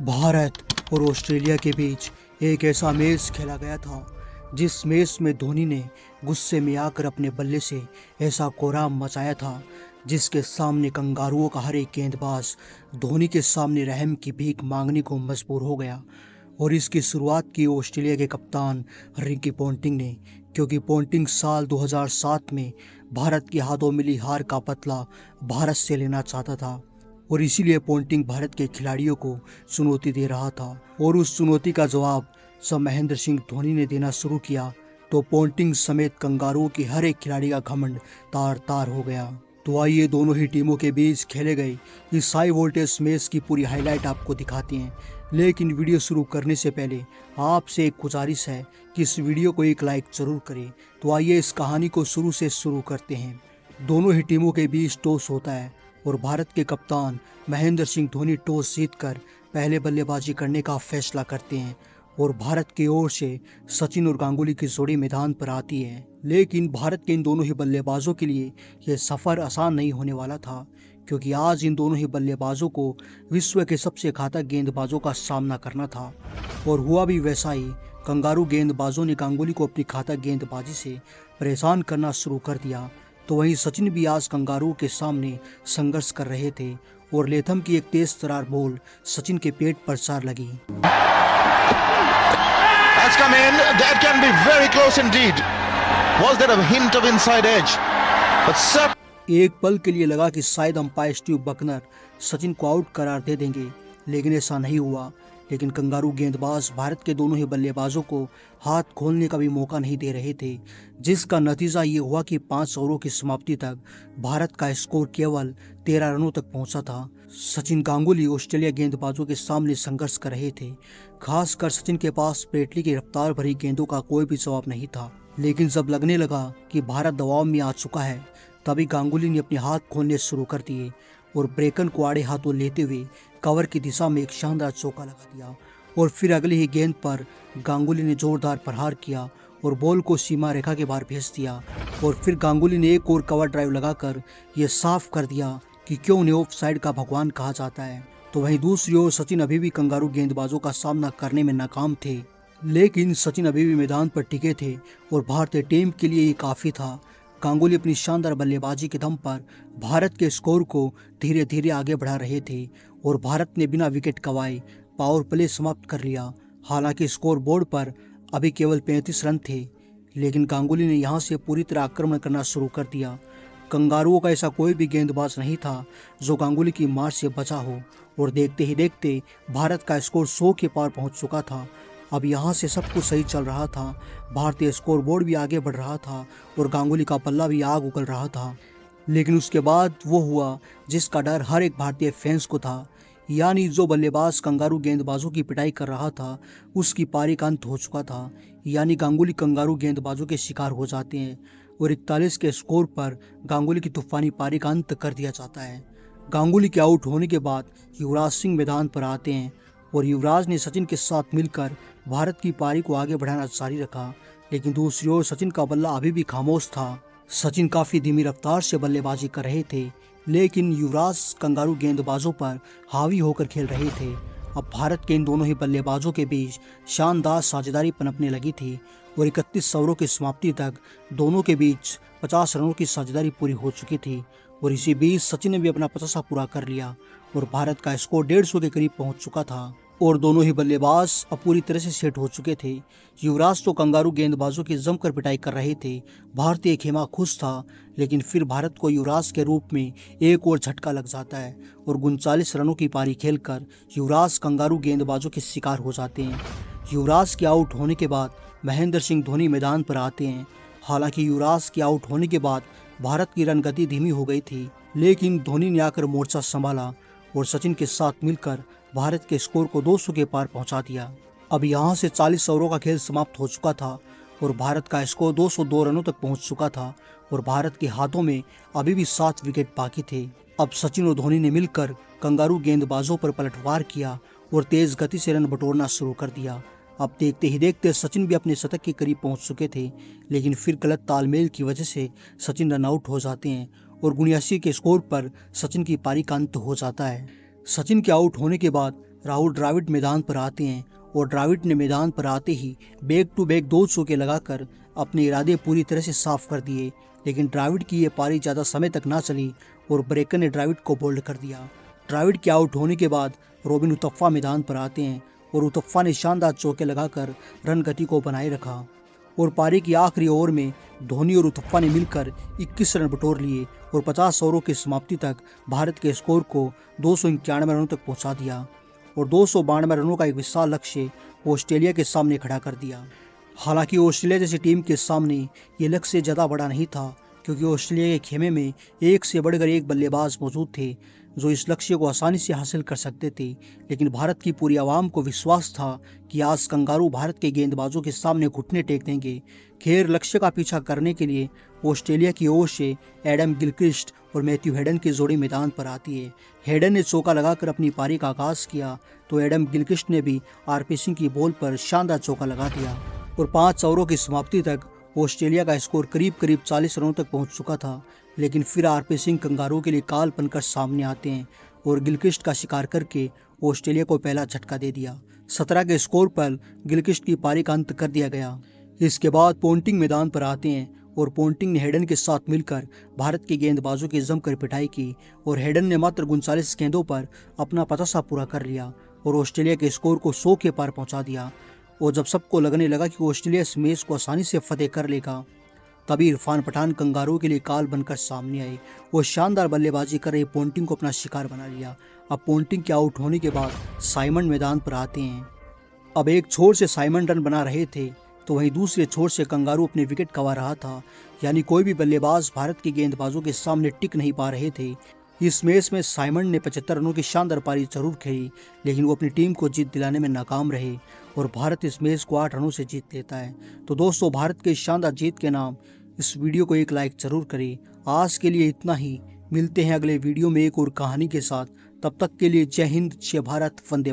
भारत और ऑस्ट्रेलिया के बीच एक ऐसा मैच खेला गया था जिस मैच में धोनी ने गुस्से में आकर अपने बल्ले से ऐसा कोहराम मचाया था जिसके सामने कंगारुओं का हर एक गेंदबाज धोनी के सामने रहम की भीख मांगने को मजबूर हो गया। और इसकी शुरुआत की ऑस्ट्रेलिया के कप्तान रिकी पोंटिंग ने, क्योंकि पोंटिंग साल 2007 में भारत के हाथों मिली हार का बदला भारत से लेना चाहता था और इसीलिए पोंटिंग भारत के खिलाड़ियों को चुनौती दे रहा था। और उस चुनौती का जवाब जब महेंद्र सिंह धोनी ने देना शुरू किया तो पोंटिंग समेत कंगारुओं के हर एक खिलाड़ी का घमंड तार तार हो गया। तो आइए दोनों ही टीमों के बीच खेले गए इस हाई वोल्टेज मैच की पूरी हाईलाइट आपको दिखाते हैं। लेकिन वीडियो शुरू करने से पहले आपसे एक गुजारिश है कि इस वीडियो को एक लाइक जरूर करें। तो आइए इस कहानी को शुरू से शुरू करते हैं। दोनों ही टीमों के बीच टॉस होता है और भारत के कप्तान महेंद्र सिंह धोनी टॉस जीतकर पहले बल्लेबाजी करने का फैसला करते हैं और भारत की ओर से सचिन और गांगुली की जोड़ी मैदान पर आती है। लेकिन भारत के इन दोनों ही बल्लेबाजों के लिए यह सफर आसान नहीं होने वाला था, क्योंकि आज इन दोनों ही बल्लेबाजों को विश्व के सबसे घातक गेंदबाजों का सामना करना था। और हुआ भी वैसा ही। कंगारू गेंदबाजों ने गांगुली को अपनी घातक गेंदबाजी से परेशान करना शुरू कर दिया, तो वहीं सचिन भी आज कंगारू के सामने संघर्ष कर रहे थे और लेथम की एक तेज तरार बॉल सचिन के पेट पर सार लगी। That's come in. That can be very close indeed. Was there a hint of inside edge? But एक पल के लिए लगा कि शायद अंपायर स्टीव बकनर सचिन को आउट करार दे देंगे, लेकिन ऐसा नहीं हुआ। लेकिन कंगारू गेंदबाज भारत के दोनों ही बल्लेबाजों को हाथ खोलने का भी मौका नहीं दे रहे थे, जिसका नतीजा ये हुआ कि 5 ओवरों की समाप्ति तक भारत का स्कोर केवल 13 रनों तक पहुंचा था। सचिन गांगुली ऑस्ट्रेलिया गेंदबाजों के सामने संघर्ष कर रहे थे। खासकर सचिन के पास पेटली की रफ्तार भरी गेंदों का कोई भी जवाब नहीं था। लेकिन जब लगने लगा कि भारत दबाव में आ चुका है, तभी गांगुली ने अपने हाथ खोलने शुरू कर दिए और ब्रेकन को आड़े हाथों लेते हुए कवर की दिशा में एक शानदार चौका लगा दिया। और फिर अगली ही गेंद पर गांगुली ने जोरदार प्रहार किया और बॉल को सीमा रेखा के बाहर भेज दिया। और फिर गांगुली ने एक और कवर ड्राइव लगाकर यह साफ कर दिया कि क्यों उन्हें ऑफ साइड का भगवान कहा जाता है। तो वहीं दूसरी ओर सचिन अभी भी कंगारू गेंदबाजों का सामना करने में नाकाम थे, लेकिन सचिन अभी भी मैदान पर टिके थे और भारतीय टीम के लिए ये काफ़ी था। गांगुली अपनी शानदार बल्लेबाजी के दम पर भारत के स्कोर को धीरे धीरे आगे बढ़ा रहे थे और भारत ने बिना विकेट गंवाए पावर प्ले समाप्त कर लिया। हालांकि स्कोर बोर्ड पर अभी केवल 35 रन थे, लेकिन गांगुली ने यहां से पूरी तरह आक्रमण करना शुरू कर दिया। कंगारुओं का ऐसा कोई भी गेंदबाज नहीं था जो गांगुली की मार से बचा हो और देखते ही देखते भारत का स्कोर 100 के पार पहुंच चुका था। अब यहाँ से सब कुछ सही चल रहा था। भारतीय स्कोर बोर्ड भी आगे बढ़ रहा था और गांगुली का पल्ला भी आग उगल रहा था। लेकिन उसके बाद वो हुआ जिसका डर हर एक भारतीय फैंस को था, यानी जो बल्लेबाज कंगारू गेंदबाजों की पिटाई कर रहा था उसकी पारी का अंत हो चुका था। यानी गांगुली कंगारू गेंदबाजों के शिकार हो जाते हैं और 41 के स्कोर पर गांगुली की तूफानी पारी का अंत कर दिया जाता है। गांगुली के आउट होने के बाद युवराज सिंह मैदान पर आते हैं और युवराज ने सचिन के साथ मिलकर भारत की पारी को आगे बढ़ाना जारी रखा। लेकिन दूसरी ओर सचिन का बल्ला अभी भी खामोश था। सचिन काफी धीमी रफ्तार से बल्लेबाजी कर रहे थे, लेकिन युवराज कंगारू गेंदबाजों पर हावी होकर खेल रहे थे। अब भारत के इन दोनों ही बल्लेबाजों के बीच शानदार साझेदारी पनपने लगी थी और 31 ओवरों की समाप्ति तक दोनों के बीच 50 रनों की साझेदारी पूरी हो चुकी थी। और इसी बीच सचिन ने भी अपना 50 पूरा कर लिया और भारत का स्कोर 150 के करीब पहुंच चुका था और दोनों ही बल्लेबाज अब पूरी तरह से सेट हो चुके थे। युवराज तो कंगारू गेंदबाजों की जमकर पिटाई कर रहे थे। भारतीय खेमा खुश था, लेकिन फिर भारत को युवराज के रूप में एक और झटका लग जाता है और 39 रनों की पारी खेलकर युवराज कंगारू गेंदबाजों के शिकार हो जाते हैं। युवराज के आउट होने के बाद महेंद्र सिंह धोनी मैदान पर आते हैं। हालांकि युवराज के आउट होने के बाद भारत की रन गति धीमी हो गई थी, लेकिन धोनी ने आकर मोर्चा संभाला और सचिन के साथ मिलकर भारत के स्कोर को 200 के पार पहुंचा दिया। अब यहां से 40 ओवरों का खेल समाप्त हो चुका था और भारत का स्कोर 202 रनों तक पहुंच चुका था और भारत के हाथों में अभी भी 7 विकेट बाकी थे। अब सचिन और धोनी ने मिलकर कंगारू गेंदबाजों पर पलटवार किया और तेज गति से रन बटोरना शुरू कर दिया। अब देखते ही देखते सचिन भी अपने शतक के करीब पहुंच चुके थे, लेकिन फिर गलत तालमेल की वजह से सचिन रन आउट हो जाते हैं और 79 के स्कोर पर सचिन की पारी का अंत हो जाता है। सचिन के आउट होने के बाद राहुल द्रविड़ मैदान पर आते हैं और द्रविड़ ने मैदान पर आते ही बैक टू बैक 2 चौके लगाकर अपने इरादे पूरी तरह से साफ कर दिए, लेकिन द्रविड़ की ये पारी ज़्यादा समय तक ना चली और ब्रेकर ने द्रविड़ को बोल्ड कर दिया। द्रविड़ के आउट होने के बाद रॉबिन उथप्पा मैदान पर आते हैं और उथप्पा ने शानदार चौके लगाकर रन गति को बनाए रखा और पारी की आखिरी ओवर में धोनी और उथप्पा ने मिलकर 21 रन बटोर लिए और 50 ओवरों की समाप्ति तक भारत के स्कोर को 291 रनों तक पहुंचा दिया और 292 रनों का एक विशाल लक्ष्य ऑस्ट्रेलिया के सामने खड़ा कर दिया। हालांकि ऑस्ट्रेलिया जैसी टीम के सामने ये लक्ष्य ज़्यादा बड़ा नहीं था, क्योंकि ऑस्ट्रेलिया के खेमे में एक से बढ़कर एक बल्लेबाज मौजूद थे जो इस लक्ष्य को आसानी से हासिल कर सकते थे। लेकिन भारत की पूरी आवाम को विश्वास था कि आज कंगारू भारत के गेंदबाजों के सामने घुटने टेक देंगे। खैर, लक्ष्य का पीछा करने के लिए ऑस्ट्रेलिया की ओर से एडम गिलक्रिस्ट और मैथ्यू हेडन की जोड़ी मैदान पर आती है। हेडन ने चौका लगाकर अपनी पारी का आगाज किया तो एडम गिलक्रिस्ट ने भी आरपी सिंह की बॉल पर शानदार चौका लगा दिया और 5 ओवरों की समाप्ति तक ऑस्ट्रेलिया का स्कोर करीब 40 रनों तक पहुंच चुका था। लेकिन फिर आरपी सिंह कंगारू के लिए काल बनकर सामने आते हैं और गिलक्रिस्ट का शिकार करके ऑस्ट्रेलिया को पहला झटका दे दिया। 17 के स्कोर पर गिलक्रिस्ट की पारी का अंत कर दिया गया। इसके बाद पोंटिंग मैदान पर आते हैं और पोंटिंग ने हेडन के साथ मिलकर भारत के गेंदबाजों की जमकर पिटाई की और हेडन ने मात्र 39 गेंदों पर अपना 50 पूरा कर लिया और ऑस्ट्रेलिया के स्कोर को 100 के पार पहुंचा दिया। और जब सबको लगने लगा कि ऑस्ट्रेलिया इस मैच को आसानी से फतेह कर लेगा, तभी इरफान पठान कंगारू के लिए काल बनकर सामने आए और शानदार बल्लेबाजी कर रहे पोंटिंग को अपना शिकार बना लिया। अब पोंटिंग के आउट होने के बाद साइमन मैदान पर आते हैं। अब एक छोर से साइमन रन बना रहे थे तो वहीं दूसरे छोर से कंगारू अपने विकेट गंवा रहा था, यानी कोई भी बल्लेबाज भारत के गेंदबाजों के सामने टिक नहीं पा रहे थे। इस मैच में साइमन ने 75 रनों की शानदार पारी जरूर खेली, लेकिन वो अपनी टीम को जीत दिलाने में नाकाम रहे और भारत इस मैच को 8 रनों से जीत लेता है। तो दोस्तों, भारत के शानदार जीत के नाम इस वीडियो को एक लाइक जरूर करें। आज के लिए इतना ही, मिलते हैं अगले वीडियो में एक और कहानी के साथ। तब तक के लिए जय हिंद, जय भारत, वंदे